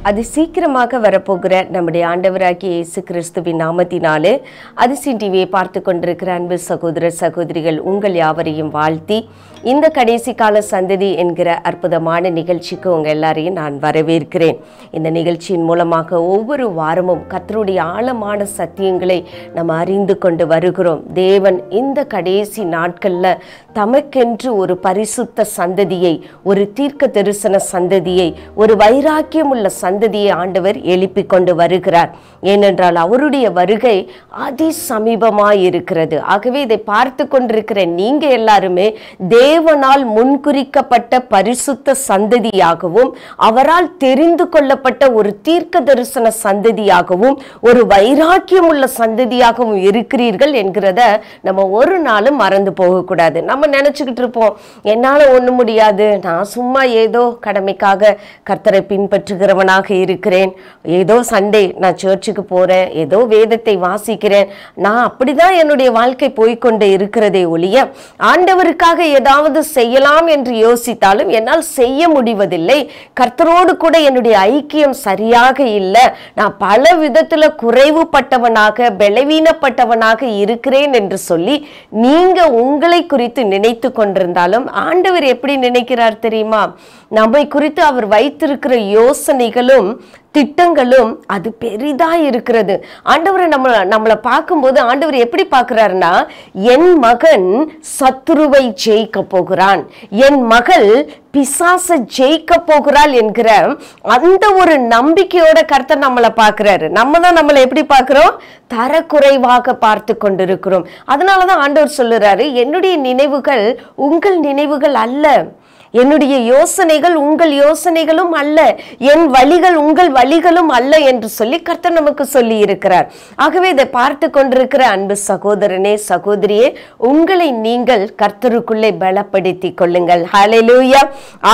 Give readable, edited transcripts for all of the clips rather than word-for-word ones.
அது சீக்கிரமாக வரப்போகிற நம்முடைய ஆண்டவராகிய இயேசு கிறிஸ்துவின் நாமத்தினாலே அதிசயம் டிவியை பார்த்து கொண்டிருக்கிற அன்பு சகோதர சகோதரிகள் உங்கள் யாவரையும் வாழ்த்தி இந்த கடைசி கால சந்ததி என்கிற அற்புதமான நிகழ்ச்சிக்கு உங்கள் எல்லாரையும் நான் வரவேற்கிறேன். இந்த நிகழ்ச்சியின் மூலமாக ஒவ்வொரு வாரமும் கர்த்தருடைய ஆழமான சத்தியங்களை நம்ம அறிந்து கொண்டு வருகிறோம். தேவன் இந்த கடைசி நாட்களில் தமக்கென்று ஒரு பரிசுத்த சந்ததியை, ஒரு தீர்க்க தரிசன சந்ததியை, ஒரு வைராக்கியம் உள்ள சந்ததியை ஆண்டவர் எழுப்பி கொண்டு வருகிறார். ஏனென்றால் அவருடைய வருகை அதி சமீபமாய் இருக்கிறது. ஆகவே இதை பார்த்து கொண்டிருக்கிற நீங்க எல்லாருமே தேவனால் முன்குறிக்கப்பட்ட பரிசுத்த சந்ததியாகவும் அவரால் தெரிந்து கொள்ளப்பட்ட ஒரு தீர்க்க தரிசன சந்ததியாகவும் ஒரு வைராக்கியம் உள்ள சந்ததியாகவும் இருக்கிறீர்கள் என்கிறத நம்ம ஒரு நாளும் மறந்து போகக்கூடாது. நம்ம நினைச்சுக்கிட்டு இருப்போம், என்னால ஒண்ணு முடியாது, நான் சும்மா ஏதோ கடமைக்காக கர்த்தரை பின்பற்றுகிறவனாக இருக்கிறேன், ஏதோ சண்டே நான் சர்ச்சுக்கு போறேன், ஏதோ வேதத்தை வாசிக்கிறேன், நான் அப்படிதான் என்னுடைய வாழ்க்கை போய்கொண்டே இருக்கிறதே ஒழிய ஆண்டவருக்காக ஏதாவது செய்யலாம் என்று யோசித்தாலும் என்னால் செய்ய முடிவதில்லை. கர்த்தரோடு கூட என்னுடைய ஐக்கியம் சரியாக இல்லை, நான் பல விதத்துல குறைவுபட்டவனாக பலவீனப்பட்டவனாக இருக்கிறேன் என்று சொல்லி நீங்க உங்களை குறித்து நினைத்து கொண்டிருந்தாலும் ஆண்டவர் எப்படி நினைக்கிறார் தெரியுமா? நம்மை குறித்து அவர் வைத்திருக்கிற யோசனைகளும் திட்டங்களும் அது பெரிதா இருக்கிறது. ஆண்டவரை நம்மளை பார்க்கும்போது ஆண்டவர் எப்படி பார்க்கிறாருன்னா, என் மகன் சத்துருவை ஜெயிக்க போகிறான், என் மகள் பிசாசை ஜெயிக்க போகிறாள் என்கிற அந்த ஒரு நம்பிக்கையோட கர்த்தர் நம்மளை பார்க்கிறாரு. நம்ம தான் நம்மளை எப்படி பார்க்கிறோம்? தரக்குறைவாக பார்த்து கொண்டிருக்கிறோம். அதனாலதான் ஆண்டவர் சொல்லுறாரு, என்னுடைய நினைவுகள் உங்கள் நினைவுகள் அல்ல, என்னுடைய யோசனைகள் உங்கள் யோசனைகளும் அல்ல, என் வழிகள் உங்கள் வழிகளும் அல்ல என்று சொல்லி கர்த்தர் நமக்கு சொல்லி இருக்கிறார். ஆகவே இதை பார்த்து கொண்டிருக்கிற அன்பு சகோதரனே சகோதரியே, உங்களை நீங்கள் கர்த்தருக்குள்ளே பலப்படுத்தி கொள்ளுங்கள். ஹல்லேலூயா,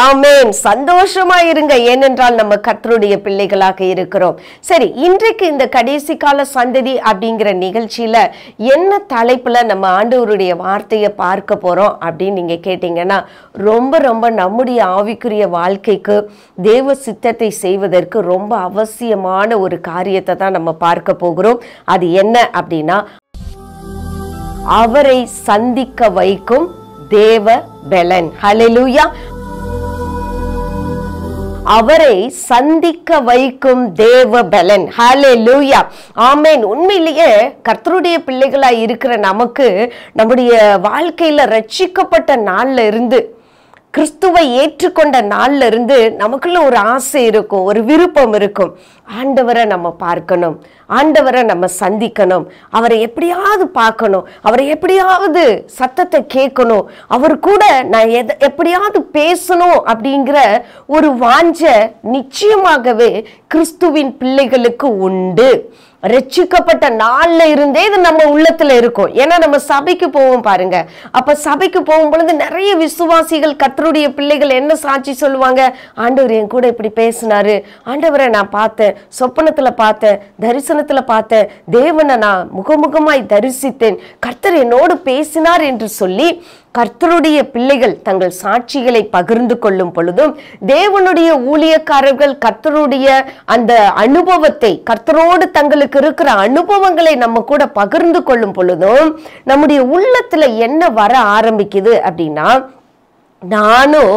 ஆமென். சந்தோஷமா இருங்க, ஏனென்றால் நம்ம கர்த்தருடைய பிள்ளைகளாக இருக்கிறோம். சரி, இன்றைக்கு இந்த கடைசி கால சந்ததி அப்படிங்கிற நிகழ்ச்சியில என்ன தலைப்புல நம்ம ஆண்டவருடைய வார்த்தையை பார்க்க போறோம் அப்படின்னு நீங்க கேட்டீங்கன்னா, ரொம்ப நம்முடைய ஆவிக்குரிய வாழ்க்கைக்கு தேவ சித்தத்தை செய்வதற்கு ரொம்ப அவசியமான ஒரு காரியத்தை தான் நம்ம பார்க்க போகிறோம். அது என்ன அப்படின்னா, அவரை சந்திக்க வைக்கும் தேவ பெலன். ஹல்லேலூயா, அவரை சந்திக்க வைக்கும் தேவ பலன். ஹல்லேலூயா, ஆமென். உண்மையிலேயே கர்த்தருடைய பிள்ளைகளாய் இருக்கிற நமக்கு நம்முடைய வாழ்க்கையில ரட்சிக்கப்பட்ட நாள்ல இருந்து, கிறிஸ்துவை ஏற்றுக்கொண்ட நாள்ல இருந்து நமக்குள்ள ஒரு ஆசை இருக்கும், ஒரு விருப்பம் இருக்கும். ஆண்டவரை நம்ம பார்க்கணும், ஆண்டவரை நம்ம சந்திக்கணும், அவரை எப்படியாவது பார்க்கணும், அவரை எப்படியாவது சத்தத்தை கேட்கணும், அவர் கூட நான் எப்படியாவது பேசணும் அப்படிங்கிற ஒரு வாஞ்சை நிச்சயமாகவே கிறிஸ்துவின் பிள்ளைகளுக்கு உண்டு. ரட்சிக்கப்பட்ட நாள்ல இருந்தே இது நம்ம உள்ளத்துல இருக்கும். ஏன்னா நம்ம சபைக்கு போவோம் பாருங்க. அப்ப சபைக்கு போகும் பொழுது நிறைய விசுவாசிகள் கர்த்தருடைய பிள்ளைகள் என்ன சாட்சி சொல்லுவாங்க? ஆண்டவர் என் கூட இப்படி பேசினாரு, ஆண்டவரை நான் பார்த்தேன், சொப்பனத்துல பார்த்தேன், தரிசனத்துல பார்த்தேன், தேவனை நான் முகமுகமாய் தரிசித்தேன், கர்த்தர் என்னோடு பேசினார் என்று சொல்லி கர்த்தருடைய பிள்ளைகள் தங்கள் சாட்சிகளை பகிர்ந்து கொள்ளும் பொழுதும், தேவனுடைய ஊழியக்காரர்கள் கர்த்தருடைய அந்த அனுபவத்தை, கர்த்தரோடு தங்களுக்கு இருக்கிற அனுபவங்களை நம்ம கூட பகிர்ந்து கொள்ளும் பொழுதும் நம்முடைய உள்ளத்துல என்ன வர ஆரம்பிக்குது அப்படின்னா, நானும்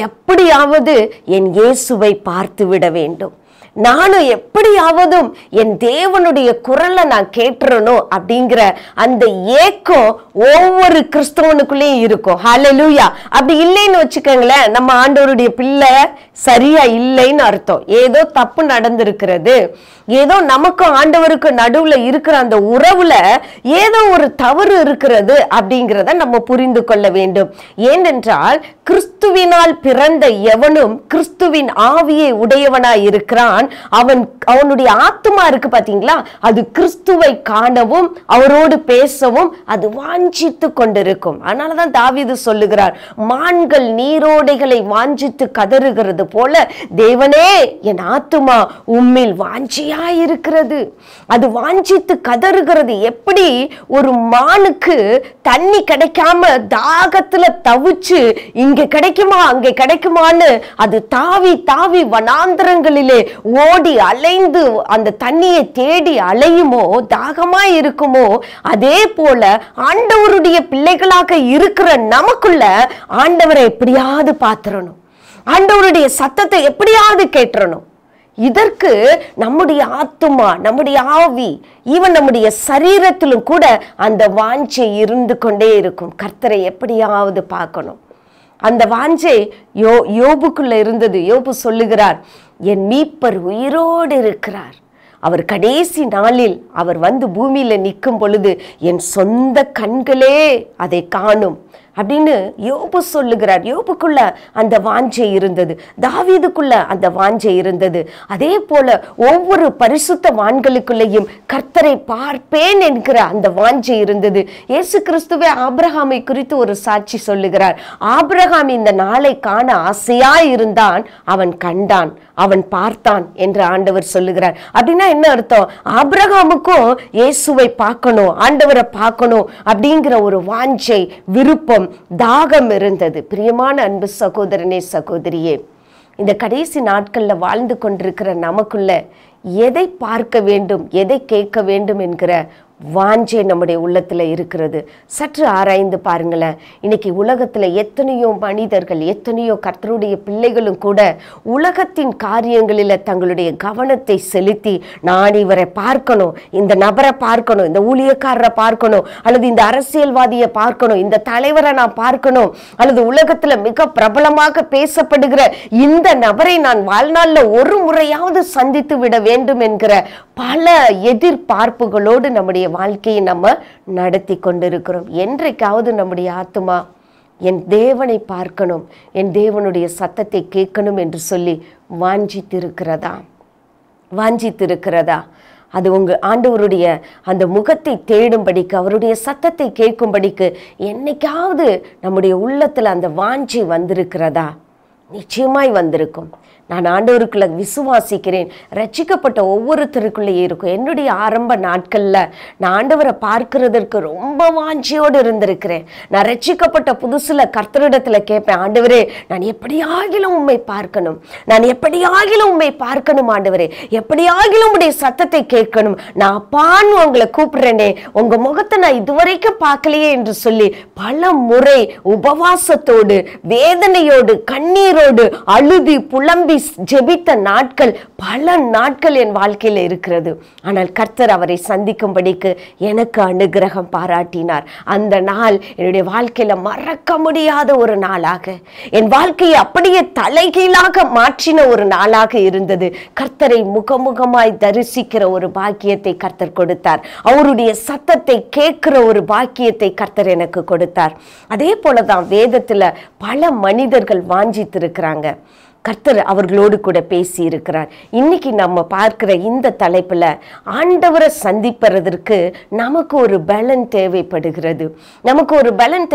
எப்படியாவது என் இயேசுவை பார்த்து விட வேண்டும், நானும் எப்படியாவதும் என் தேவனுடைய குரலை நான் கேட்டுறணும் அப்படிங்கிற அந்த ஏக்கம் ஒவ்வொரு கிறிஸ்தவனுக்குள்ளேயும் இருக்கும். ஹல்லேலூயா. அப்படி இல்லைன்னு வச்சுக்கோங்களேன், நம்ம ஆண்டவருடைய பிள்ளை சரியா இல்லைன்னு அர்த்தம். ஏதோ தப்பு நடந்திருக்கிறது, ஏதோ நமக்கும் ஆண்டவருக்கு நடுவுல இருக்கிற அந்த உறவுல ஏதோ ஒரு தவறு இருக்கிறது அப்படிங்கிறத நம்ம புரிந்து கொள்ள வேண்டும். ஏனென்றால் கிறிஸ்துவினால் பிறந்த எவனும் கிறிஸ்துவின் ஆவியை உடையவனாய் இருக்கிறான். அவனுடைய ஆத்துமா இருக்கு பாத்தீங்களா, அது கிறிஸ்துவை காணவும் அவரோடு பேசவும் அது வாஞ்சித்து கொண்டிருக்கும். அதனாலதான் தாவீது சொல்லுகிறார், மான்கள் நீரோடைகளை வாஞ்சித்து கதறுகிறது போல தேவனே என் ஆத்துமா உம்மில் வாஞ்சியாயிருக்கிறது. அது வாஞ்சித்து கதறுகிறது. எப்படி ஒரு மானுக்கு தண்ணி கிடைக்காம தாகத்துல தவிச்சு இங்க கிடைக்குமா அங்க கிடைக்குமான்னு அது தாவி தாவி வனாந்தரங்களிலே ஓடி அலைந்து அந்த தண்ணியை தேடி அலையுமோ, தாகமா இருக்குமோ, அதே போல ஆண்டவருடைய பிள்ளைகளாக இருக்கிற நமக்குள்ள ஆண்டவரை எப்படியாவது பாத்துறணும், ஆண்டவருடைய சத்தத்தை எப்படியாவது கேட்டுறணும். இதற்கு நம்முடைய ஆத்துமா, நம்முடைய ஆவி, ஈவன் நம்முடைய சரீரத்திலும் கூட அந்த வாஞ்சை இருந்து கொண்டே இருக்கும். கர்த்தரை எப்படியாவது பார்க்கணும். அந்த வாஞ்சை யோபுக்குள்ள இருந்தது. யோபு சொல்லுகிறார், என் மீட்பர் உயிரோடு இருக்கிறார். அவர் கடைசி நாளில் அவர் வந்து பூமியில நிற்கும் பொழுது என் சொந்த கண்களே அதை காணும் அப்படின்னு யோபு சொல்லுகிறார். யோபுக்குள்ள அந்த வாஞ்சை இருந்தது, தாவீதுக்குள்ள அந்த வாஞ்சை இருந்தது. அதே போல ஒவ்வொரு பரிசுத்தவான்களுக்குள்ளேயும் கர்த்தரை பார்ப்பேன் என்கிற அந்த வாஞ்சை இருந்தது. இயேசு கிறிஸ்துவே ஆபிரகாமை குறித்து ஒரு சாட்சி சொல்லுகிறார். ஆபிரகாம் இந்த நாளை காண ஆசையாய் இருந்தான், அவன் கண்டான், அவன் பார்த்தான் என்று ஆண்டவர் சொல்லுகிறார். அப்படின்னா என்ன அர்த்தம்? ஆபிரகாமுக்கும் இயேசுவை பார்க்கணும், ஆண்டவரை பார்க்கணும் அப்படிங்கிற ஒரு வாஞ்சை, விருப்பம், தாகம் இருந்தது. பிரியமான அன்பு சகோதரனே, சகோதரியே, இந்த கடைசி நாட்கள்ல வாழ்ந்து கொண்டிருக்கிற நமக்குள்ள எதை பார்க்க வேண்டும், எதை கேட்க வேண்டும் என்கிற வாஞ்சை நம்முடைய உள்ளத்துல இருக்கிறது. சற்று ஆராய்ந்து பாருங்களேன். இன்னைக்கு உலகத்துல எத்தனையோ மனிதர்கள், எத்தனையோ கர்த்தருடைய பிள்ளைகளும் கூட உலகத்தின் காரியங்களில தங்களுடைய கவனத்தை செலுத்தி, நான் இவரை பார்க்கணும், இந்த நபரை பார்க்கணும், இந்த ஊழியக்காரரை பார்க்கணும், அல்லது இந்த அரசியல்வாதியை பார்க்கணும், இந்த தலைவரை நான் பார்க்கணும், அல்லது உலகத்துல மிக பிரபலமாக பேசப்படுகிற இந்த நபரை நான் வாழ்நாள்ல ஒரு முறையாவது சந்தித்து விட வேண்டும் என்கிற பல எதிர்பார்ப்புகளோடு நம்முடைய வாழ்க்கையை நம்ம நடத்தி கொண்டிருக்கிறோம். என்றைக்காவது நம்முடைய ஆத்துமா என் தேவனை பார்க்கணும், என் தேவனுடைய சத்தத்தை கேட்கணும் என்று சொல்லி வாஞ்சித்திருக்கிறதா? அது உங்க ஆண்டவருடைய அந்த முகத்தை தேடும்படிக்கு, அவருடைய சத்தத்தை கேட்கும்படிக்கு என்னைக்காவது நம்முடைய உள்ளத்துல அந்த வாஞ்சை வந்திருக்கிறதா? நிச்சயமாய் வந்திருக்கும். நான் ஆண்டவருக்குள்ள விசுவாசிக்கிறேன். ரட்சிக்கப்பட்ட ஒவ்வொருத்தருக்குள்ளேயே இருக்கும். என்னுடைய ஆரம்ப நாட்கள்ல நான் ஆண்டவரை பார்க்கிறதற்கு ரொம்ப வாஞ்சியோடு இருந்திருக்கிறேன். நான் ரட்சிக்கப்பட்ட புதுசுல கர்த்தரிடத்துல கேட்பேன், ஆண்டவரே நான் எப்படியாகிலும் உம்மை பார்க்கணும், நான் எப்படியாகிலும் உம்மை பார்க்கணும் ஆண்டவரே, எப்படியாகிலும் உடைய சத்தத்தை கேட்கணும், நான் அப்பான்னு உங்களை கூப்பிடுறேனே, உங்க முகத்தை நான் இதுவரைக்கும் பார்க்கலையே என்று சொல்லி பல முறை உபவாசத்தோடு, வேதனையோடு, கண்ணீரோடு, அழுதி புலம்பி ஜெபித்த நாட்கள், பல நாட்கள் என் வாழ்க்கையில் இருக்கிறது. ஆனால் கர்த்தர் அவரை சந்திக்கும்படிக்கு எனக்கு அனுகிரகம் பாராட்டினார். அந்த நாள் என்னுடைய வாழ்க்கையில மறக்க முடியாத ஒரு நாளாக, என் வாழ்க்கையை அப்படியே தலைகீழாக மாற்றின ஒரு நாளாக இருந்தது. கர்த்தரை முகமுகமாய் தரிசிக்கிற ஒரு பாக்கியத்தை கர்த்தர் கொடுத்தார். அவருடைய சத்தத்தை கேட்கிற ஒரு பாக்கியத்தை கர்த்தர் எனக்கு கொடுத்தார். அதே போலதான் வேதத்துல பல மனிதர்கள் வாஞ்சித்திருக்கிறாங்க. கர்த்தர் அவர்களோடு கூட பேசி இருக்கிறார். இன்னைக்கு நம்ம பார்க்கிற இந்த தலைப்புல ஆண்டவரை சந்திப்பதற்கு நமக்கு ஒரு பலன்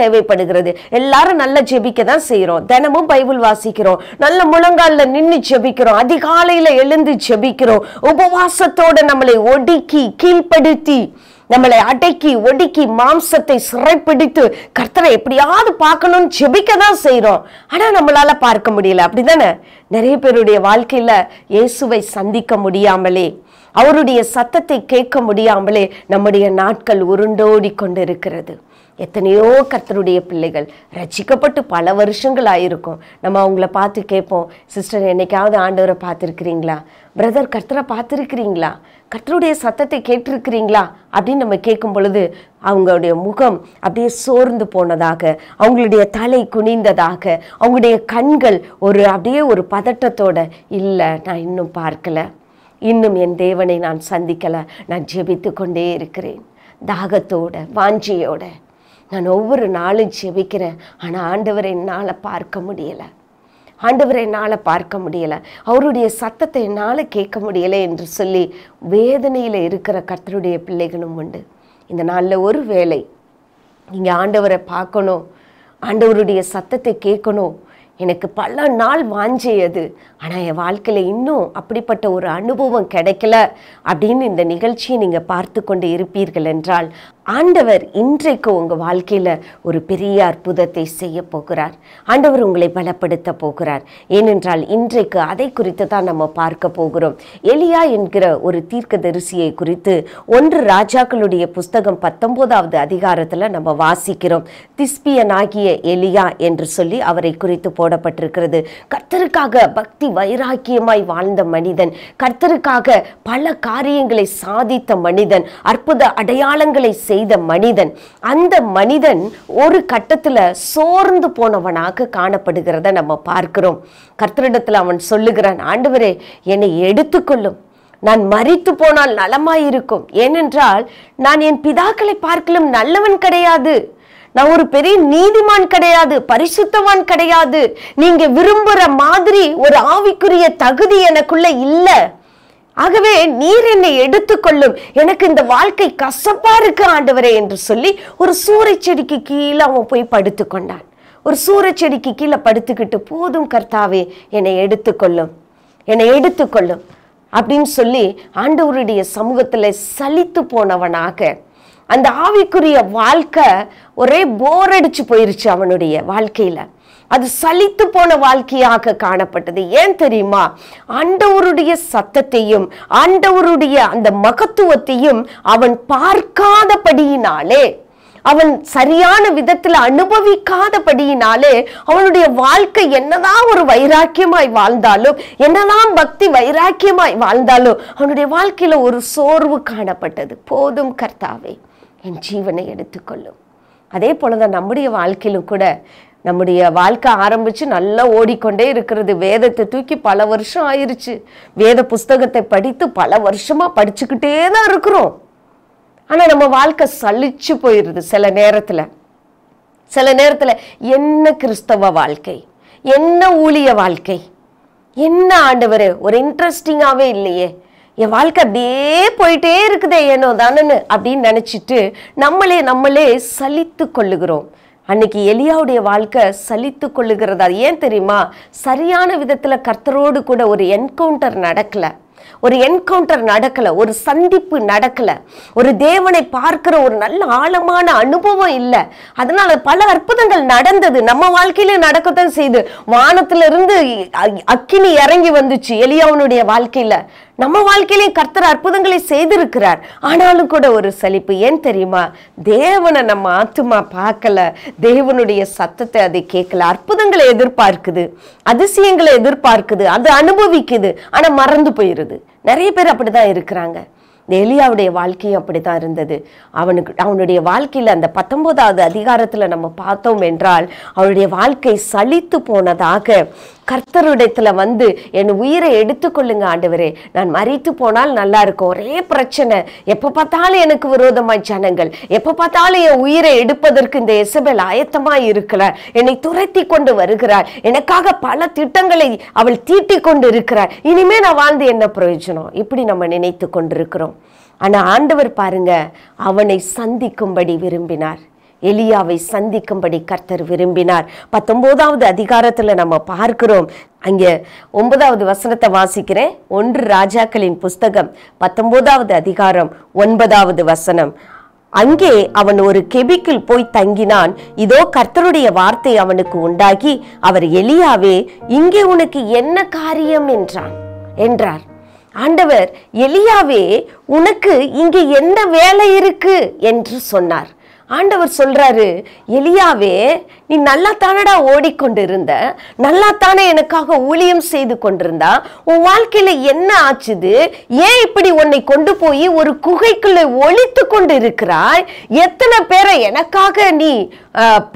தேவைப்படுகிறது. எல்லாரும் நல்லா ஜெபிக்க தான் செய்யறோம், தினமும் பைபிள் வாசிக்கிறோம், நல்ல முழங்கால நின்று ஜெபிக்கிறோம், அதிகாலையில எழுந்து ஜெபிக்கிறோம், உபவாசத்தோட நம்மளை ஒடுக்கி கீழ்ப்படுத்தி, நம்மளை அடக்கி ஒடுக்கி மாம்சத்தை சிறைப்பிடித்து கர்த்தரை எப்படியாவது பார்க்கணும்னு ஜெபிக்க தான் செய்யறோம். ஆனா நம்மளால பார்க்க முடியல. அப்படிதானே நிறைய பேருடைய வாழ்க்கையில இயேசுவை சந்திக்க முடியாமலே, அவருடைய சத்தத்தை கேட்க முடியாமலே நம்முடைய நாட்கள் உருண்டோடி கொண்டு இருக்கிறது. எத்தனையோ கர்த்தருடைய பிள்ளைகள் ரட்சிக்கப்பட்டு பல வருஷங்கள் ஆயிருக்கும். நம்ம அவங்கள பார்த்து கேட்போம், சிஸ்டர் என்னைக்காவது ஆண்டவரை பார்த்துருக்கிறீங்களா, பிரதர் கர்த்தரை பார்த்துருக்கிறீங்களா, கர்த்தருடைய சத்தத்தை கேட்டிருக்கிறீங்களா அப்படின்னு நம்ம கேட்கும் பொழுது அவங்களுடைய முகம் அப்படியே சோர்ந்து போனதாக, அவங்களுடைய தலை குனிந்ததாக, அவங்களுடைய கண்கள் அப்படியே ஒரு பதட்டத்தோட, இல்லை நான் இன்னும் பார்க்கல, இன்னும் என் தேவனை நான் சந்திக்கலை, நான் ஜெபித்து கொண்டே இருக்கிறேன், தாகத்தோட வாஞ்சியோட நான் ஒவ்வொரு நாளும் ஜெபிக்கிறேன், ஆனால் ஆண்டவரை என்னால் பார்க்க முடியலை, அவருடைய சத்தத்தை என்னால் கேட்க முடியலை என்று சொல்லி வேதனையில் இருக்கிற கர்த்தருடைய பிள்ளைகளும் உண்டு. இந்த நாளில் ஒரு வேளை நீங்கள் ஆண்டவரை பார்க்கணும், ஆண்டவருடைய சத்தத்தை கேட்கணும், எனக்கு பல நாள் வாஞ்சையது, ஆனால் என் வாழ்க்கையில் இன்னும் அப்படிப்பட்ட ஒரு அனுபவம் கிடைக்கல அப்படின்னு இந்த நிகழ்ச்சியை நீங்கள் பார்த்து கொண்டு இருப்பீர்கள் என்றால், ஆண்டவர் இன்றைக்கு உங்க வாழ்க்கையில ஒரு பெரிய அற்புதத்தை செய்ய போகிறார். ஆண்டவர் உங்களை பலப்படுத்த போகிறார். ஏனென்றால் இன்றைக்கு அதை குறித்து தான் நம்ம பார்க்க போகிறோம். எலியா என்கிற ஒரு தீர்க்கதரிசியை குறித்து 1 ராஜாக்களுடைய புஸ்தகம் 19வது அதிகாரத்துல நம்ம வாசிக்கிறோம். திஸ்பியனாகிய எலியா என்று சொல்லி அவரை குறித்து போடப்பட்டிருக்கிறது. கர்த்தருக்காக பக்தி வைராக்கியமாய் வாழ்ந்த மனிதன், கர்த்தருக்காக பல காரியங்களை சாதித்த மனிதன், அற்புத அடையாளங்களை செய்த மனிதன். அந்த மனிதன் ஒரு கட்டத்துல சோர்ந்து போனவனாக காணப்படுகிறத நம்ம பார்க்கிறோம். கர்த்தரிடத்துல அவன் சொல்லுகிறான், ஆண்டவரே என்னை எடுத்துக்கொள்ளும், நான் மரித்து போனால் நலமாயிருக்கும். ஏனென்றால் நான் என் பிதாக்களை பார்க்கலும் நல்லவன் கிடையாது, நான் ஒரு பெரிய நீதிமான் கிடையாது, பரிசுத்தவான் கிடையாது, நீங்க விரும்புற மாதிரி ஒரு ஆவிக்குரிய தகுதி எனக்குள்ள இல்லை. ஆகவே நீர் என்னை எடுத்துக்கொள்ளும், எனக்கு இந்த வாழ்க்கை கசப்பா இருக்கு ஆண்டவரே என்று சொல்லி ஒரு சூறைச்செடிக்கு கீழே அவன் போய் படுத்து கொண்டான். ஒரு சூறைச்செடிக்கு கீழே படுத்துக்கிட்டு, போதும் கர்த்தாவே என்னை எடுத்துக்கொள்ளும், என்னை எடுத்துக்கொள்ளும் அப்படின்னு சொல்லி ஆண்டவருடைய சமூகத்துல சலித்து போனவனாக அந்த ஆவிக்குரிய வாழ்க்கை ஒரே போர் அடிச்சு போயிருச்சு அவனுடைய வாழ்க்கையில. அது சலித்து போன வாழ்க்கையாக காணப்பட்டது. ஏன் தெரியுமா? ஆண்டவருடைய சத்தத்தையும் ஆண்டவருடைய அந்த மகத்துவத்தையும் அவன் பார்க்காதபடியினாலே, அவன் சரியான விதத்துல அனுபவிக்காதபடியினாலே அவனுடைய வாழ்க்கை என்னதான் ஒரு வைராக்கியமாய் வாழ்ந்தாலும், என்னதான் பக்தி வைராக்கியமாய் வாழ்ந்தாலும் அவனுடைய வாழ்க்கையில ஒரு சோர்வு காணப்பட்டது. போதும் கர்த்தாவே என் ஜீவனை எடுத்துக்கொள்ளும். அதே போலதான் நம்முடைய வாழ்க்கையிலும் கூட, நம்முடைய வாழ்க்கை ஆரம்பிச்சு நல்லா ஓடிக்கொண்டே இருக்கிறது. வேதத்தை தூக்கி பல வருஷம் ஆயிருச்சு, வேத புஸ்தகத்தை படித்து பல வருஷமா படிச்சுக்கிட்டே தான் இருக்கிறோம். ஆனா நம்ம வாழ்க்கை சலிச்சு போயிருது. சில நேரத்துல என்ன கிறிஸ்தவ வாழ்க்கை, என்ன ஊழிய வாழ்க்கை, என்ன ஆண்டவரே ஒரு இன்ட்ரெஸ்டிங்காவே இல்லையே, என் வாழ்க்கை அப்படியே போயிட்டே இருக்குதே ஏனோ தானு அப்படின்னு நினைச்சிட்டு நம்மளே சலித்து கொள்ளுகிறோம். அன்னைக்கு எலியாவுடைய வாழ்க்கை சலித்து கொள்ளுகிறதா? ஏன் தெரியுமா? சரியான விதத்துல கர்த்தரோடு கூட ஒரு என்கவுண்டர் நடக்கல, ஒரு சந்திப்பு நடக்கல, ஒரு தேவனை பார்க்கிற ஒரு நல்ல ஆழமான அனுபவம் இல்லை. அதனால பல அற்புதங்கள் நடந்தது, நம்ம வாழ்க்கையில நடக்கத்தான் செய்து. வானத்துல இருந்து அக்கினி இறங்கி வந்துச்சு எலியாவுடைய வாழ்க்கையில. நம்ம வாழ்க்கையிலேயே கர்த்தர் அற்புதங்களை செய்திருக்கிறார். ஆனாலும் கூட ஒரு சலிப்பு. ஏன் தெரியுமா? தேவனை நம்ம ஆத்துமா பார்க்கல, தேவனுடைய சத்தத்தை அதை கேட்கல. அற்புதங்களை எதிர்பார்க்குது, அதிசயங்களை எதிர்பார்க்குது, அது அனுபவிக்குது, ஆனா மறந்து போயிருது. நிறைய பேர் அப்படிதான் இருக்கிறாங்க. இந்த எலியாவுடைய வாழ்க்கையும் அப்படித்தான் இருந்தது. அவனுடைய வாழ்க்கையில அந்த 19வது அதிகாரத்துல நம்ம பார்த்தோம் என்றால், அவனுடைய வாழ்க்கை சலித்து போனதாக கர்த்தருடையத்துல வந்து, என் உயிரை எடுத்துக்கொள்ளுங்க ஆண்டவரே, நான் மரித்து போனால் நல்லா இருக்கும். ஒரே பிரச்சனை, எப்ப பார்த்தாலும் எனக்கு விரோதமாய் ஜனங்கள், எப்ப பார்த்தாலும் என் உயிரை எடுப்பதற்கு இந்த எசபேல் ஆயத்தமாய் இருக்கிறார், என்னை துரத்தி கொண்டு வருகிறார், எனக்காக பல திட்டங்களை அவள் தீட்டி கொண்டு இருக்கிறார், இனிமே நான் வாழ்ந்து என்ன பிரயோஜனம், இப்படி நம்ம நினைத்து கொண்டிருக்கிறோம். ஆனா ஆண்டவர் பாருங்க, அவனை சந்திக்கும்படி விரும்பினார். எலியாவை சந்திக்கும்படி கர்த்தர் விரும்பினார். 19வது அதிகாரத்துல நம்ம பார்க்கிறோம். அங்க 9வது வசனத்தை வாசிக்கிறேன். 1 ராஜாக்களின் புஸ்தகம் 19வது அதிகாரம் 9வது வசனம். அங்கே அவன் ஒரு கெபிக்குள் போய் தங்கினான். இதோ கர்த்தருடைய வார்த்தை அவனுக்கு உண்டாகி, அவர் எலியாவே, இங்கே உனக்கு என்ன காரியம் என்றார். ஆண்டவர், எலியாவே, உனக்கு இங்கே என்ன வேலை இருக்கு என்று சொன்னார். ஆண்டவர் சொல்றாரு, எலியாவே, நீ நல்லா தானடா ஓடிக்கொண்டு இருந்த, நல்லா தானே எனக்காக ஊழியம் செய்து கொண்டிருந்தா, உன் வாழ்க்கையில என்ன ஆச்சுது? ஏன் இப்படி உன்னை கொண்டு போய் ஒரு குகைக்குள்ள ஒளித்து கொண்டு இருக்கிறாய்? எத்தனை பேரை எனக்காக நீ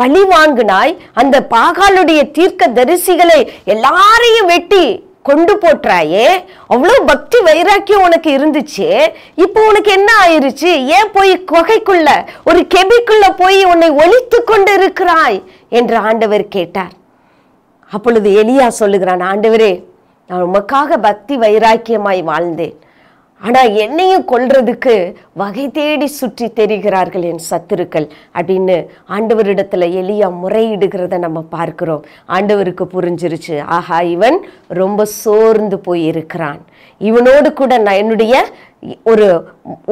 பழி வாங்கினாய்? அந்த பாகாலுடைய தீர்க்க தரிசிகளை எல்லாரையும் வெட்டி கொண்டு போட்டாயே, அவ்வளவு பக்தி வைராக்கியம் உனக்கு இருந்துச்சு, இப்போ உனக்கு என்ன ஆயிருச்சு? ஏன் போய் குகைக்குள்ள ஒரு கெபிக்குள்ள போய் உன்னை ஒளித்து கொண்டு இருக்கிறாய் என்று ஆண்டவர் கேட்டார். அப்பொழுது எலியா சொல்லுகிறான், ஆண்டவரே, நான் உமக்காக பக்தி வைராக்கியமாய் வாழ்ந்தேன், ஆனா என்னையும் கொல்றதுக்கு வகை தேடி சுற்றி தெரிகிறார்கள் என் சத்துருக்கள் அப்படின்னு ஆண்டவரிடத்துல எலியா முறையிடுகிறத நம்ம பார்க்கிறோம். ஆண்டவருக்கு புரிஞ்சிருச்சு, ஆஹா, இவன் ரொம்ப சோர்ந்து போய் இருக்கிறான், இவனோடு கூட நான் என்னுடைய ஒரு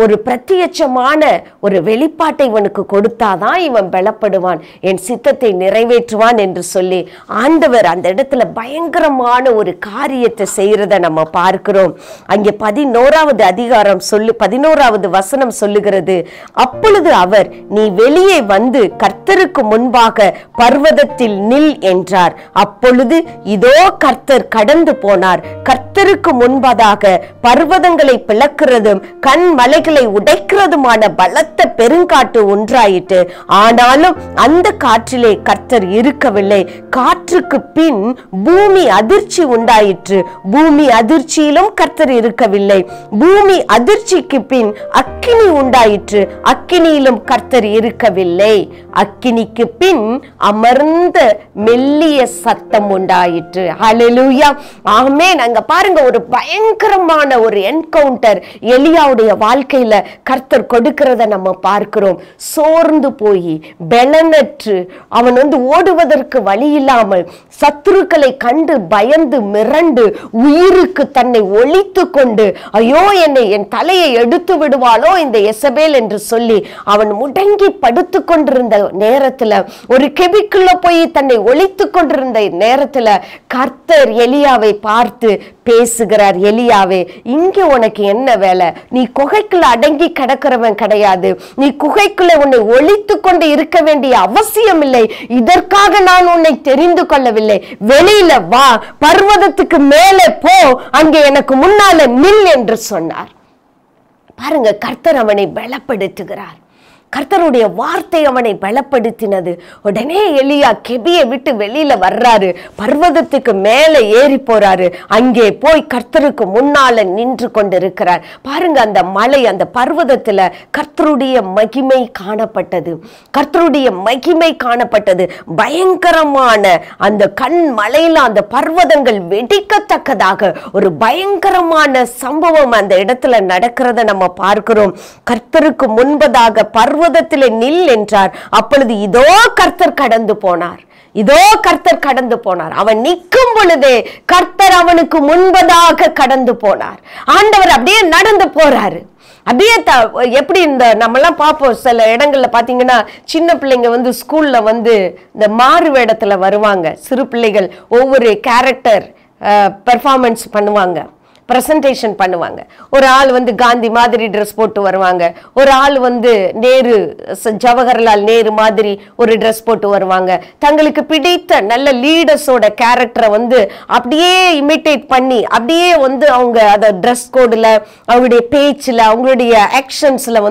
ஒரு பிரத்யட்சமான ஒரு வெளிப்பாட்டை இவனுக்கு கொடுத்தாதான் இவன் பலப்படுவான், என் சித்தத்தை நிறைவேற்றுவான் என்று சொல்லி ஆண்டவர் அந்த இடத்துல பயங்கரமான ஒரு காரியத்தை செய்யறத நம்ம பார்க்கிறோம். அங்கே 11வது அதிகாரம் 11வது வசனம் சொல்லுகிறது, அப்பொழுது அவர், நீ வெளியே வந்து கர்த்தருக்கு முன்பாக பர்வதத்தில் நில் என்றார். அப்பொழுது இதோ கர்த்தர் கடந்து போனார். கர்த்தருக்கு முன்பதாக பர்வதங்களை பிளக்கிறதும் கண் மலைகளை உடைக்கிறதுமான பலத்த பெருங்காற்று ஒன்றாயிற்று. ஆனாலும் அந்த காற்றிலே கர்த்தர் இருக்கவில்லை. காற்றுக்கு பின் பூமி அதிர்ச்சி உண்டாயிற்று. பூமி அதிர்ச்சியிலும் கர்த்தர் இருக்கவில்லை. பூமி அதிர்ச்சிக்கு பின் அக்கினி உண்டாயிற்று. அக்கினியிலும் கர்த்தர் இருக்கவில்லை. அக்கினிக்கு பின் அமர்ந்த மெல்லிய சத்தம் உண்டாயிற்று. ஹல்லேலூயா, ஆமென். அங்க பாருங்க, ஒரு பயங்கரமான ஒரு என்கவுண்டர் எலியாவுடைய வாழ்க்கையில கர்த்தர் கொடுக்கிறத நம்ம பார்க்கிறோம். சோர்ந்து போய் பெலனற்று அவன் ஓடுவதற்கு வழி இல்லாமல் சத்துருக்களை கண்டு பயந்து மிரண்டு உயிருக்கு தன்னை ஒளித்து கொண்டு, ஐயோ என்னை என் தலையை எடுத்து விடுவாளோ இந்த எசபேல் என்று சொல்லி அவன் முடங்கி படுத்து கொண்டிருந்த நேரத்துல, ஒரு கெபிக்குள்ள போய் தன்னை ஒளித்து கொண்டிருந்த நேரத்துல கர்த்தர் எலியாவை பார்த்து பேசுகிறார். எலியாவே, இங்க உனக்கு என்ன வேலை? நீ குகைக்குள்ள அடங்கி கிடக்கிறவன் கிடையாது. நீ குகைக்குள்ள உன்னை ஒளித்து கொண்டு இருக்க வேண்டிய அவசியம் இல்லை. இதற்காக நான் உன்னை தெரிந்து கொள்ளவில்லை. வெளியில வா, பர்வதத்துக்கு மேலே போ, அங்கே எனக்கு முன்னால நில் என்று சொன்னார். பாருங்க, கர்த்தர் அவனை பலப்படுத்துகிறார். கர்த்தருடைய வார்த்தை அவனை பலப்படுத்தினது. உடனே எலியா கெபியை விட்டு வெளியில வர்றாரு. பர்வதத்துக்கு மேலே ஏறி போறாரு. அங்கே போய் கர்த்தருக்கு முன்னால நின்று கொண்டிருக்கிறார். பாருங்க, அந்த மலை, அந்த பர்வதத்துல கர்த்தருடைய மகிமை காணப்பட்டது. கர்த்தருடைய மகிமை காணப்பட்டது. பயங்கரமான அந்த கண் மலையில அந்த பர்வதங்கள் வெடிக்கத்தக்கதாக ஒரு பயங்கரமான சம்பவம் அந்த இடத்துல நடக்கிறத நம்ம பார்க்கிறோம். கர்த்தருக்கு முன்பதாக பர்வதத்திலே நில் என்றார். அப்பொழுது இதோ கர்த்தர் கடந்து போனார். இதோ கர்த்தர் கடந்து போனார். அவன் நிற்கும் பொழுதே கர்த்தர் அவனுக்கு முன்பதாக கடந்து போனார். ஆண்டவர் அப்படியே நடந்து போறாரு. அப்படியே எப்படி இந்த நம்மெல்லாம் பார்ப்போம், சில இடங்கள்ல பாத்தீங்கன்னா சின்ன பிள்ளைங்க ஸ்கூல்ல இந்த மாறு வேடத்துல வருவாங்க. சிறு பிள்ளைகள் ஒவ்வொரு கேரக்டர் பெர்ஃபார்மன்ஸ் பண்ணுவாங்க, பிரசன்டேஷன் பண்ணுவாங்க. ஒரு ஆள் காந்தி மாதிரி ட்ரெஸ் போட்டு வருவாங்க. ஒரு ஆள் நேரு, ஜவஹர்லால் நேரு மாதிரி ஒரு ட்ரெஸ் போட்டு வருவாங்க. தங்களுக்கு பிடித்த நல்ல லீடர்ஸோட கேரக்டரை அப்படியே இமிட்டேட் பண்ணி அப்படியே அவங்க அதை ட்ரெஸ் கோடில், அவங்களுடைய பேச்சில், அவங்களுடைய ஆக்ஷன்ஸ்ல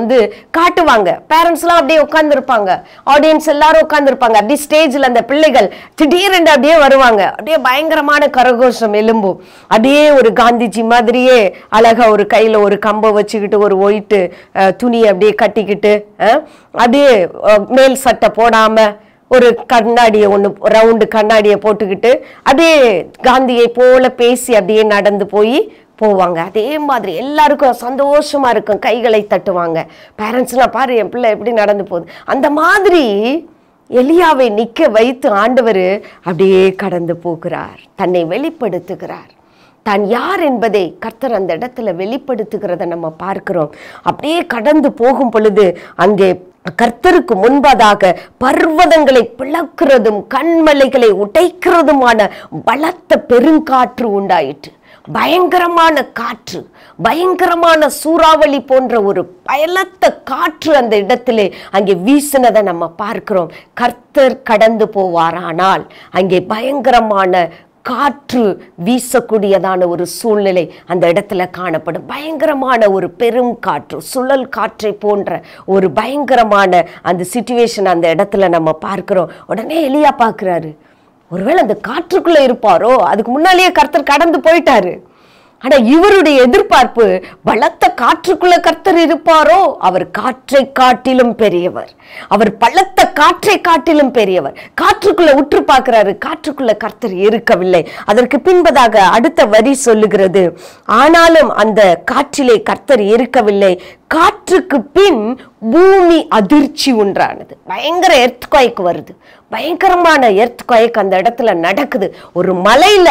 காட்டுவாங்க. பேரண்ட்ஸ்லாம் அப்படியே உட்காந்துருப்பாங்க, ஆடியன்ஸ் எல்லாரும் உட்காந்துருப்பாங்க. அப்படியே ஸ்டேஜில் அந்த பிள்ளைகள் திடீரென்று அப்படியே வருவாங்க. அப்படியே பயங்கரமான கரகோஷம் எலும்பும், அப்படியே ஒரு காந்திஜி மாதிரியே அழகா ஒரு கையில ஒரு கம்பை வச்சுக்கிட்டு ஒரு ஒயிட்டு துணி அப்படியே கட்டிக்கிட்டு, அப்படியே மேல் சட்டை போடாம ஒரு கண்ணாடியை ரவுண்டு கண்ணாடியை போட்டுக்கிட்டு அப்படியே காந்தியை போல பேசி அப்படியே நடந்து போவாங்க. அதே மாதிரி எல்லாருக்கும் சந்தோஷமா இருக்கும், கைகளை தட்டுவாங்க. பேரண்ட்ஸ்லாம் பாரு என் பிள்ளை எப்படி நடந்து போகுது. அந்த மாதிரி எலியாவை நிக்க வைத்து ஆண்டவர் அப்படியே கடந்து போகிறார், தன்னை வெளிப்படுத்துகிறார். தான் யார் என்பதை கர்த்தர் அந்த இடத்துல வெளிப்படுத்துகிறத நம்ம பார்க்கிறோம். அப்படியே கடந்து போகும் பொழுது அங்கே கர்த்தருக்கு முன்பதாக பர்வதங்களை பிளக்கிறதும் கண்மலைகளை உடைக்கிறதுமான பலத்த பெருங்காற்று உண்டாயிற்று. பயங்கரமான காற்று, பயங்கரமான சூறாவளி போன்ற ஒரு பலத்த காற்று அந்த இடத்திலே அங்கே வீசினதை நம்ம பார்க்கிறோம். கர்த்தர் கடந்து போவாரானால் அங்கே பயங்கரமான காற்று வீசக்கூடியதான ஒரு சூழ்நிலை அந்த இடத்துல காணப்படும். பயங்கரமான ஒரு பெரும் காற்று, சுழல் காற்றை போன்ற ஒரு பயங்கரமான அந்த சிச்சுவேஷன் அந்த இடத்துல நம்ம பார்க்கிறோம். உடனே எலியா பார்க்கிறாரு, ஒருவேளை அந்த காற்றுக்குள்ள இருப்பாரோ, அதுக்கு முன்னாலேயே கர்த்தர் கடந்து போயிட்டாரு. ஆனா இவருடைய எதிர்பார்ப்பு, பலத்த காற்றுக்குள்ள கர்த்தர் இருப்பாரோ, அவர் காற்றை காட்டிலும் பெரியவர், அவர் பலத்த காற்றை காட்டிலும் பெரியவர். காற்றுக்குள்ள உற்று பார்க்கிறாரு, காற்றுக்குள்ள கர்த்தர் இருக்கவில்லை. அதற்கு பின்பதாக அடுத்த வரி சொல்லுகிறது, ஆனாலும் அந்த காற்றிலே கர்த்தர் இருக்கவில்லை. காற்றுக்கு பின் பூமி அதிர்ச்சி உண்டானது. பயங்கர எர்த்குவைக் வருது, பயங்கரமான எர்த்குவைக் அந்த இடத்துல நடக்குது. ஒரு மலையில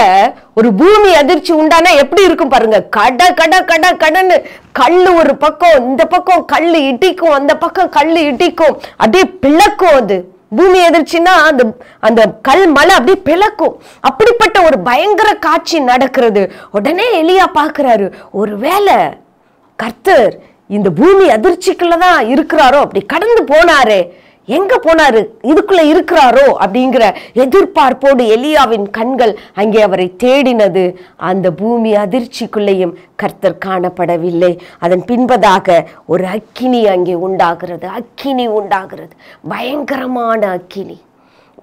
ஒரு பூமி அதிர்ச்சி உண்டானா எப்படி இருக்கும் பாருங்க. கட கட கட கடன்னு கல்லு ஒரு பக்கம், இந்த பக்கம் கல்லு இடிக்கும், அந்த பக்கம் கல்லு இடிக்கும், அப்படியே பிளக்கும். அது பூமி எதிர்ச்சின்னா அந்த கல் மலை அப்படியே பிளக்கும். அப்படிப்பட்ட ஒரு பயங்கர காட்சி நடக்கிறது. உடனே எலியா பார்க்கிறாரு, ஒருவேளை கர்த்தர் இந்த பூமி அதிர்ச்சிக்குள்ளதான் இருக்கிறாரோ, அப்படி கடந்து போனாரே, எங்க போனாரு, இதுக்குள்ள இருக்கிறாரோ அப்படிங்கிற எதிர்பார்ப்போடு எலியாவின் கண்கள் அங்கே அவரை தேடினது. அந்த பூமி அதிர்ச்சிக்குள்ளேயும் கர்த்தர் காணப்படவில்லை. அதன் பின்பதாக ஒரு அக்கினி அங்கே உண்டாகிறது. அக்கினி உண்டாகிறது, பயங்கரமான அக்கினி,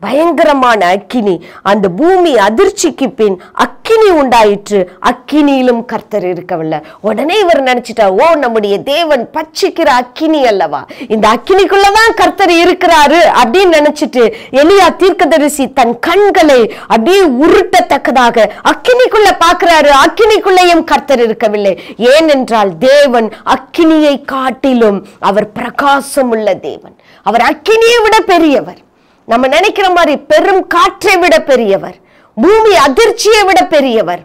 பயங்கரமான அக்கினி. அந்த பூமி அதிர்ச்சிக்கு பின் அக்கினி உண்டாயிற்று. அக்கினியிலும் கர்த்தர் இருக்கவில்லை. உடனே இவர் நினைச்சிட்டா, ஓ, நம்முடைய தேவன் பட்சிக்கிற அக்கினி அல்லவா, இந்த அக்கினிக்குள்ளதான் கர்த்தர் இருக்கிறாரு அப்படின்னு நினைச்சிட்டு எலியா தீர்க்கதரிசி தன் கண்களை அப்படியே உருட்டத்தக்கதாக அக்கினிக்குள்ள பார்க்கிறாரு. அக்கினிக்குள்ளேயும் கர்த்தர் இருக்கவில்லை. ஏனென்றால் தேவன் அக்கினியை காட்டிலும் அவர் பிரகாசம் உள்ள தேவன். அவர் அக்கினியை விட பெரியவர். நம்ம நினைக்கிற மாதிரி பெரும் காற்றை விட பெரியவர், பூமி அதிர்ச்சியை விட பெரியவர்,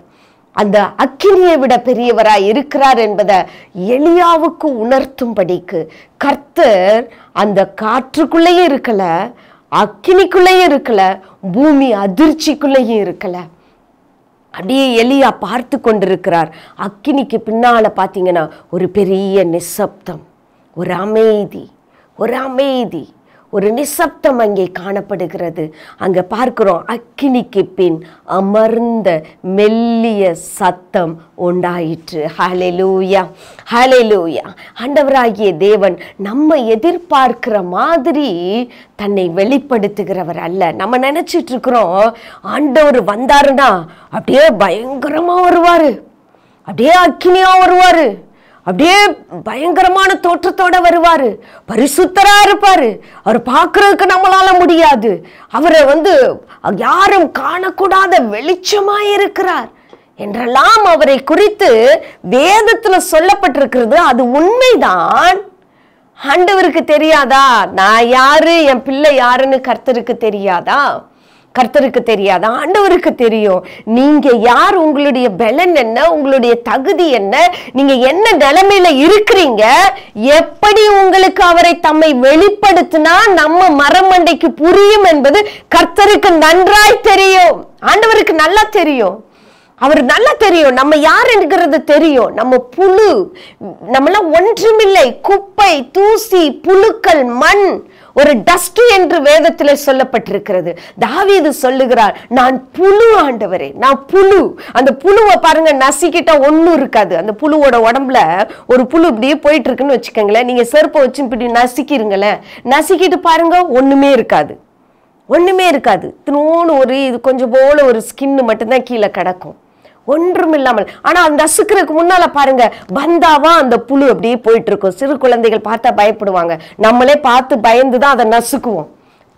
அந்த அக்கினியை விட பெரியவராய் இருக்கிறார் என்பதை எலியாவுக்கு உணர்த்தும்படிக்கு கர்த்தர் அந்த காற்றுக்குள்ளேயும் இருக்கல, அக்கினிக்குள்ளேயும் இருக்கல, பூமி அதிர்ச்சிக்குள்ளேயும் இருக்கல. அப்படியே எலியா பார்த்து கொண்டிருக்கிறார். அக்கினிக்கு பின்னால பார்த்தீங்கன்னா ஒரு பெரிய நிசப்தம், ஒரு அமைதி, ஒரு அமைதி, ஒரு நிசப்தம் அங்கே காணப்படுகிறது. அங்க பார்க்கிறோம், அக்கினிக்கு பின் அமர்ந்த மெல்லிய சத்தம் உண்டாயிற்று. ஹல்லேலூயா, ஹல்லேலூயா. ஆண்டவராகிய தேவன் நம்ம எதிர்பார்க்கிற மாதிரி தன்னை வெளிப்படுத்துகிறவர் அல்ல. நம்ம நினைச்சிட்டு இருக்கிறோம், ஆண்டவர் வந்தாருன்னா அப்படியே பயங்கரமா வருவாரு, அப்படியே அக்கினியா வருவாரு, அப்படியே பயங்கரமான தோற்றத்தோட வருவாரு, பரிசுத்தரா இருப்பாரு, அவர் பார்க்கறதுக்கு நம்மளால முடியாது, அவரை யாரும் காணக்கூடாத வெளிச்சமாய் இருக்கிறார் என்றெல்லாம் அவரை குறித்து வேதத்துல சொல்லப்பட்டிருக்கிறது. அது உண்மைதான். ஆண்டவருக்கு தெரியாதா நான் யாரு, என் பிள்ளை யாருன்னு கர்த்தருக்கு தெரியாதா? கர்த்தருக்கு தெரியாதா? ஆண்டவருக்கு தெரியும். நீங்க யார், உங்களுடைய பலன் என்ன, உங்களுடைய தகுதி என்ன, நீங்க என்ன நிலைமையில இருக்கிறீங்க, எப்படி உங்களுக்கு அவரை தம்மை வெளிப்படுத்தினா நம்ம மரமண்டைக்கு புரியும் என்பது கர்த்தருக்கு நன்றாய் தெரியும். ஆண்டவருக்கு நல்லா தெரியும். அவர் நல்லா தெரியும் நம்ம யாருங்கிறது தெரியும். நம்ம புழு, நம்மளாம் ஒன்றுமில்லை, குப்பை, தூசி, புழுக்கள், மண், ஒரு டஸ்ட் என்று வேதத்திலே சொல்லப்பட்டிருக்கிறது. தாவீது சொல்லுகிறார், நான் புழு ஆண்டவரே, நான் புழு. அந்த புழுவை பாருங்க, நசிக்கிட்டா ஒன்னும் இருக்காது. அந்த புழுவோட உடம்புல ஒரு புழு இப்படியே போயிட்டு இருக்குன்னு வச்சுக்கோங்களேன், நீங்க செருப்பை வச்சு இப்படி நசிக்கிறீங்களேன், நசிக்கிட்டு பாருங்க, ஒண்ணுமே இருக்காது, ஒண்ணுமே இருக்காது. தினோன்னு ஒரு இது கொஞ்சம் போல ஒரு ஸ்கின்னு மட்டும்தான் கீழே கிடக்கும், ஒன்றும் இல்லாமல். ஆனா அந்த நசுக்கிறதுக்கு முன்னால பாருங்க, பந்தாவா அந்த புழு அப்படியே போயிட்டு இருக்கும். சிறு குழந்தைகள் பார்த்தா பயப்படுவாங்க, நம்மளே பார்த்து பயந்துதான் அதை நசுக்குவோம்.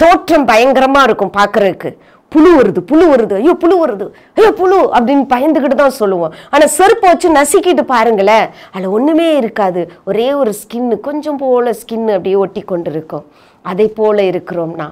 தோற்றம் பயங்கரமா இருக்கும் பார்க்கறதுக்கு. புழு வருது, புழு வருது, ஐயோ புழு வருது, ஐயோ புழு அப்படின்னு பயந்துகிட்டு தான் சொல்லுவோம். ஆனா செருப்பை வச்சு நசுக்கிட்டு பாருங்களேன், அதுல ஒண்ணுமே இருக்காது, ஒரே ஒரு ஸ்கின்னு, கொஞ்சம் போல ஸ்கின்னு அப்படியே ஒட்டி கொண்டு இருக்கும். அதை போல இருக்கிறோம்னா,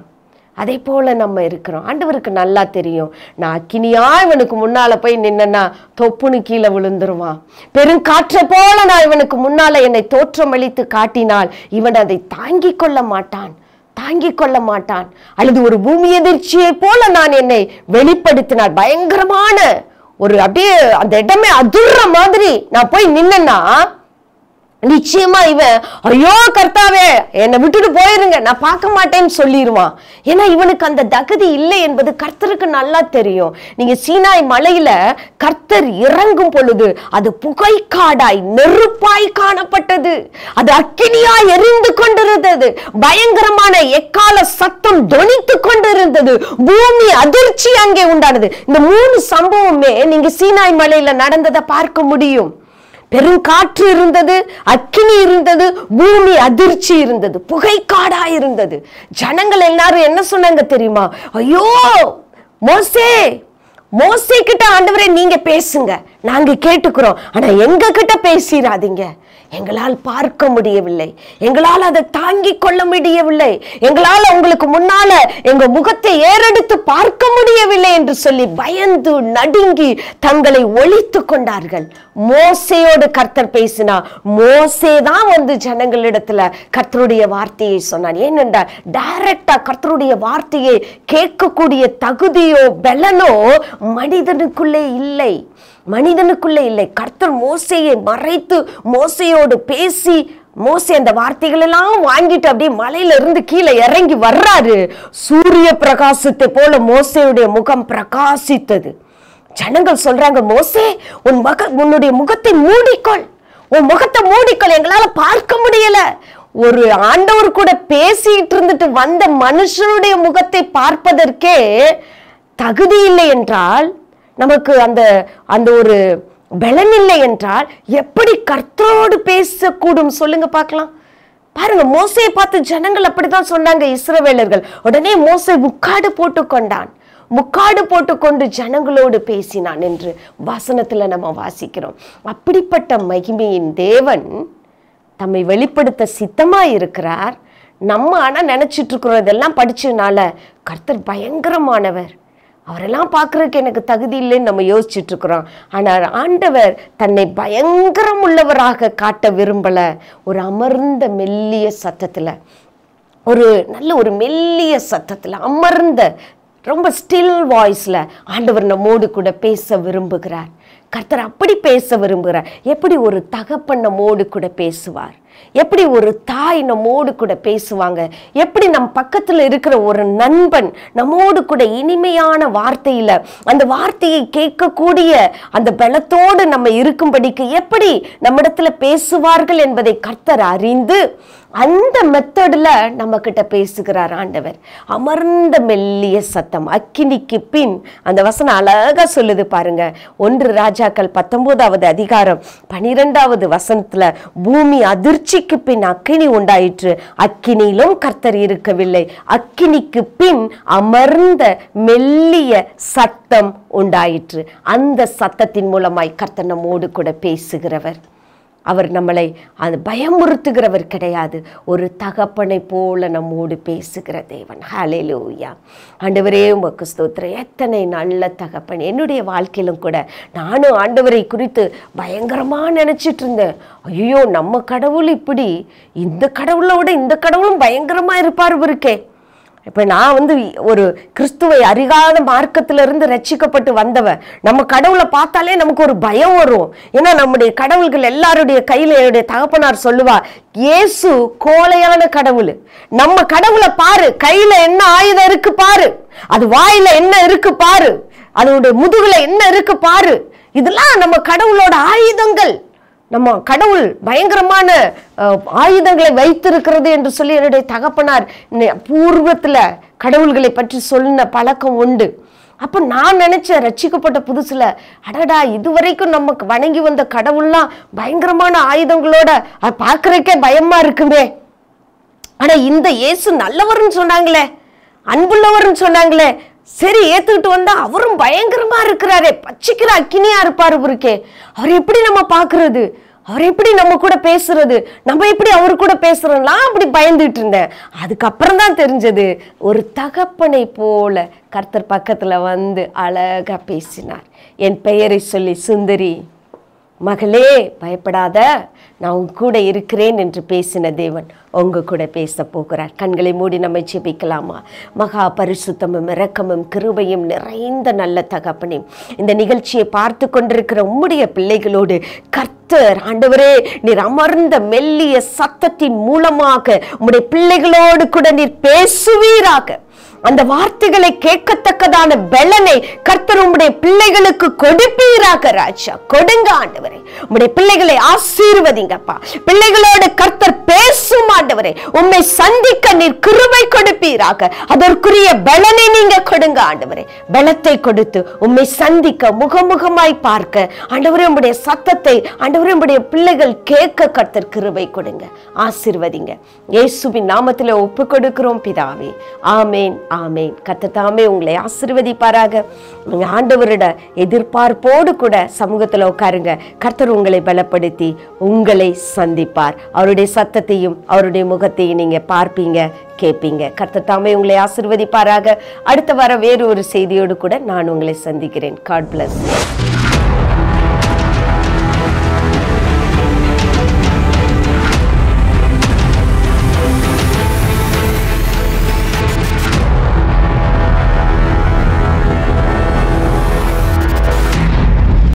அதே போல நம்ம இருக்கிறோம். ஆண்டவருக்கு நல்லா தெரியும், நான் அக்கினியா இவனுக்கு முன்னால போய் நின்னா தொப்புன்னு கீழே விழுந்துருவான். பெருங்காற்றை போல நான் இவனுக்கு முன்னால என்னை தோற்றமளித்து காட்டினால் இவன் அதை தாங்கிக் கொள்ள மாட்டான், தாங்கிக் கொள்ள மாட்டான். அல்லது ஒரு பூமி எதிர்ச்சியை போல நான் என்னை வெளிப்படுத்தினால், பயங்கரமான ஒரு அப்படியே அந்த இடமே அதிர்ற மாதிரி நான் போய் நின்னா, நிச்சயமா இவன் ஐயோ கர்த்தாவே என்னை விட்டுட்டு போயிருங்க, நான் பார்க்க மாட்டேன்னு சொல்லிடுவான். ஏன்னா இவனுக்கு அந்த தகுதி இல்லை என்பது கர்த்தருக்கு நல்லா தெரியும். நீங்க சீனாய் மலையில கர்த்தர் இறங்கும் பொழுது அது புகைக்காடாய் நெருப்பாய் காணப்பட்டது, அது அக்கினியாய் எரிந்து கொண்டிருந்தது, பயங்கரமான எக்கால சத்தம் தொனித்து கொண்டிருந்தது, பூமி அதிர்ச்சி அங்கே உண்டானது. இந்த 3 சம்பவமே நீங்க சீனாய் மலையில நடந்ததை பார்க்க முடியும். பெருங்காற்று இருந்தது, அக்கினி இருந்தது, பூமி அதிர்ச்சி இருந்தது, புகைக்காடா இருந்தது. ஜனங்கள் எல்லாரும் என்ன சொன்னாங்க தெரியுமா? ஐயோ மோசே, மோசே கிட்ட ஆண்டவரே நீங்க பேசுங்க, நாங்க கேட்டுக்கிறோம், ஆனா எங்க கிட்ட பேசிடாதீங்க, எங்களால் பார்க்க முடியவில்லை, எங்களால் அதை தாங்கிக் கொள்ள முடியவில்லை, எங்களால் உங்களுக்கு முன்னால எங்க முகத்தை ஏறெடுத்து பார்க்க முடியவில்லை என்று சொல்லி பயந்து நடுங்கி தங்களை ஒளித்து கொண்டார்கள். மோசேயோடு கர்த்தர் பேசினா, மோசே தான் வந்து ஜனங்களிடத்துல கர்த்தருடைய வார்த்தையை சொன்னார். ஏனென்றால் டைரக்டா கர்த்தருடைய வார்த்தையை கேட்கக்கூடிய தகுதியோ பலனோ மனிதனுக்குள்ளே இல்லை, மனிதனுக்குள்ளே இல்லை. கர்த்தர் மோசேயை மறைத்து மோசேயோடு பேசி, மோசே அந்த வார்த்தைகள் எல்லாம் வாங்கிட்டு அப்படியே மலையில இருந்து கீழே இறங்கி வர்றாரு. சூரிய பிரகாசத்தை போல மோசேயுடைய முகம் பிரகாசித்தது. ஜனங்கள் சொல்றாங்க, மோசே உன்னுடைய முகத்தை மூடிக்கொள், உன் முகத்தை மூடிக்கொள், எங்களால பார்க்க முடியல. ஒரு ஆண்டவர் கூட பேசிட்டு இருந்துட்டு வந்த மனுஷனுடைய முகத்தை பார்ப்பதற்கே தகுதி இல்லை என்றால், நமக்கு அந்த அந்த ஒரு பலன் இல்லை என்றால் எப்படி கர்த்தரோடு பேசக்கூடும் சொல்லுங்க பார்க்கலாம். பாருங்க, மோசையை பார்த்து ஜனங்கள் அப்படித்தான் சொன்னாங்க, இஸ்ரவேலர்கள். உடனே மோசே முக்காடு போட்டு கொண்டான், முக்காடு போட்டுக்கொண்டு ஜனங்களோடு பேசினான் என்று வசனத்துல நம்ம வாசிக்கிறோம். அப்படிப்பட்ட மகிமையின் தேவன் தம்மை வெளிப்படுத்த சித்தமா இருக்கிறார். நம்ம ஆனா நினைச்சிட்டு இருக்கிறோம், இதெல்லாம் படிச்சதுனால கர்த்தர் பயங்கரமானவர், அவரெல்லாம் பார்க்கறதுக்கு எனக்கு தகுதி இல்லைன்னு நம்ம யோசிச்சுட்டு இருக்கிறோம். ஆனால் ஆண்டவர் தன்னை பயங்கரம் உள்ளவராக காட்ட விரும்பல. ஒரு அமர்ந்த மெல்லிய சத்தத்துல, ஒரு நல்ல ஒரு மெல்லிய சத்தத்துல அமர்ந்த ரொம்ப ஸ்டில் வாய்ஸ்ல ஆண்டவர் நம்மோடு கூட பேச விரும்புகிறார். கர்த்தர் அப்படி பேச விரும்புகிறார். எப்படி ஒரு தகப்பன் நம்மோடு கூட பேசுவார், எப்படி ஒரு தாய் நம்மோடு கூட பேசுவாங்க, எப்படி நம் பக்கத்துல இருக்கிற ஒரு நண்பன் நம்மோடு கூட இனிமையான வார்த்தையில அந்த வார்த்தையை கேட்கக்கூடிய அந்த பலத்தோடு நம்ம இருக்கும்படிக்கு எப்படி நம்மிடத்துல பேசுவார்கள் என்பதை கர்த்தர் அறிந்து அந்த மெத்தட்ல நம்ம கிட்ட பேசுகிறார் ஆண்டவர். அமர்ந்த மெல்லிய சத்தம், அக்கினிக்கு பின். அந்த வசனம் அழகா சொல்லுது பாருங்க. 1 ராஜாக்கள் 19வது அதிகாரம் 12வது வசனத்துல, பூமி அதிர்ச்சிக்கு பின் அக்கினி உண்டாயிற்று, அக்கினியிலும் கர்த்தர் இருக்கவில்லை, அக்கினிக்கு பின் அமர்ந்த மெல்லிய சத்தம் உண்டாயிற்று. அந்த சத்தத்தின் மூலமாய் கர்த்தர் நம்மோடு கூட பேசுகிறவர். அவர் நம்மளை அது பயமுறுத்துகிறவர் கிடையாது, ஒரு தகப்பனை போல நம்மோடு பேசுகிற தேவன். ஹல்லேலூயா. ஆண்டவரே உமக்கு ஸ்தோத்திரம். எத்தனை நல்ல தகப்பன். என்னுடைய வாழ்க்கையிலும் கூட நானும் ஆண்டவரை குறித்து பயங்கரமா நினைச்சிட்டு இருந்தேன். ஐயோ, நம்ம கடவுள் இப்படி, இந்த கடவுளோட இந்த கடவுளும் பயங்கரமா இருப்பாரு இருக்கே. இப்ப நான் வந்து ஒரு கிறிஸ்துவை அறியாத மார்க்கத்திலிருந்து ரட்சிக்கப்பட்டு வந்தவன். நம்ம கடவுளை பார்த்தாலே நமக்கு ஒரு பயம் வரும். ஏன்னா நம்முடைய கடவுள்கள் எல்லாருடைய கையில என்னுடைய தகப்பனார் சொல்லுவா, இயேசு கோழையான கடவுள். நம்ம கடவுளை பாரு, கையில என்ன ஆயுதம் இருக்கு பாரு, அது வாயில என்ன இருக்கு பாரு, அதனுடைய முதுகுல என்ன இருக்கு பாரு. இதெல்லாம் நம்ம கடவுளோட ஆயுதங்கள். நம்ம கடவுள் பயங்கரமான ஆயுதங்களை வைத்திருக்கிறது என்று சொல்லி என்னுடைய தகப்பனார் பூர்வத்துல கடவுள்களை பற்றி சொன்ன பழக்கம் உண்டு. அப்ப நான் நினைச்சேன், ரட்சிக்கப்பட்ட புதுசுல, அடடா, இதுவரைக்கும் நமக்கு வணங்கி வந்த கடவுள்லாம் பயங்கரமான ஆயுதங்களோட பார்க்கறதுக்கே பயமா இருக்குமே. ஆனா இந்த இயேசு நல்லவர்னு சொன்னாங்களே, அன்புள்ளவர்னு சொன்னாங்களே, சரி ஏத்துக்கிட்டு வந்தா அவரும் பயங்கரமா இருக்கிறாரே, பச்சைக்கிற அக்கினியா இருப்பாரு இருக்கே, அவர் எப்படி நம்ம பாக்குறது, அவர் எப்படி நம்ம கூட பேசுறது, நம்ம எப்படி அவரு கூட பேசுறோம்லாம் அப்படி பயந்துட்டு இருந்தேன். அதுக்கப்புறம் தான் தெரிஞ்சது, ஒரு தகப்பனை போல கர்த்தர் பக்கத்துல வந்து அழகா பேசினார். என் பெயரை சொல்லி, சுந்தரி மகளே பயப்படாத, நான் உன் கூட இருக்கிறேன் என்று பேசின தேவன் உங்க கூட பேச போகிறார். கண்களை மூடி நம்ம ஜெபிக்கலாமா? மகா பரிசுத்தமும் இரக்கமும் கிருபையும் நிறைந்த நல்ல தகப்பனே, இந்த நிகழ்ச்சியை பார்த்து கொண்டிருக்கிற உம்முடைய பிள்ளைகளோடு கர்த்தர் ஆண்டவரே, நீர் அமர்ந்த மெல்லிய சத்தத்தின் மூலமாக உம்முடைய பிள்ளைகளோடு கூட நீர் பேசுவீராக. அந்த வார்த்தைகளை கேட்கத்தக்கதான பலனை கர்த்தர் உம்முடைய பிள்ளைகளுக்கு கொடுப்பீராக. ராஜா, கொடுங்க ஆண்டவரே. உம்முடைய பிள்ளைகளை ஆசீர்வதிங்கப்பா. பிள்ளைகளோடு கர்த்தர் பேசும் ஆண்டவரே. உம்மை சந்திக்க நீர் கிருபை கொடுப்பீராக. அதற்குரிய பலனை நீங்க கொடுங்க ஆண்டவரே. பலத்தை கொடுத்து உம்மை சந்திக்க, முகமுகமாய் பார்க்க ஆண்டவரே, உம்முடைய சத்தத்தை ஆண்டவரே உம்முடைய பிள்ளைகள் கேட்க கர்த்தர் கிருபை கொடுங்க. ஆசீர்வதிங்க. இயேசுவின் நாமத்திலே ஒப்பு கொடுக்கிறோம் பிதாவே. ஆமேன். ஆமேன். கர்த்தர் தாமே உங்களை ஆசீர்வதிப்பாராக. நீங்க ஆண்டவரோட எதிர்பார்ப்போடு கூட சமூகத்தில் உட்காருங்க. கர்த்தர் உங்களை பலப்படுத்தி உங்களை சந்திப்பார். அவருடைய சத்தத்தையும் அவருடைய முகத்தையும் நீங்க பார்ப்பீங்க, கேட்பீங்க. கர்த்தர் தாமே உங்களை ஆசீர்வதிப்பாராக. அடுத்த வாரம் வேறு ஒரு செய்தியோடு கூட நான் உங்களை சந்திக்கிறேன். God bless you.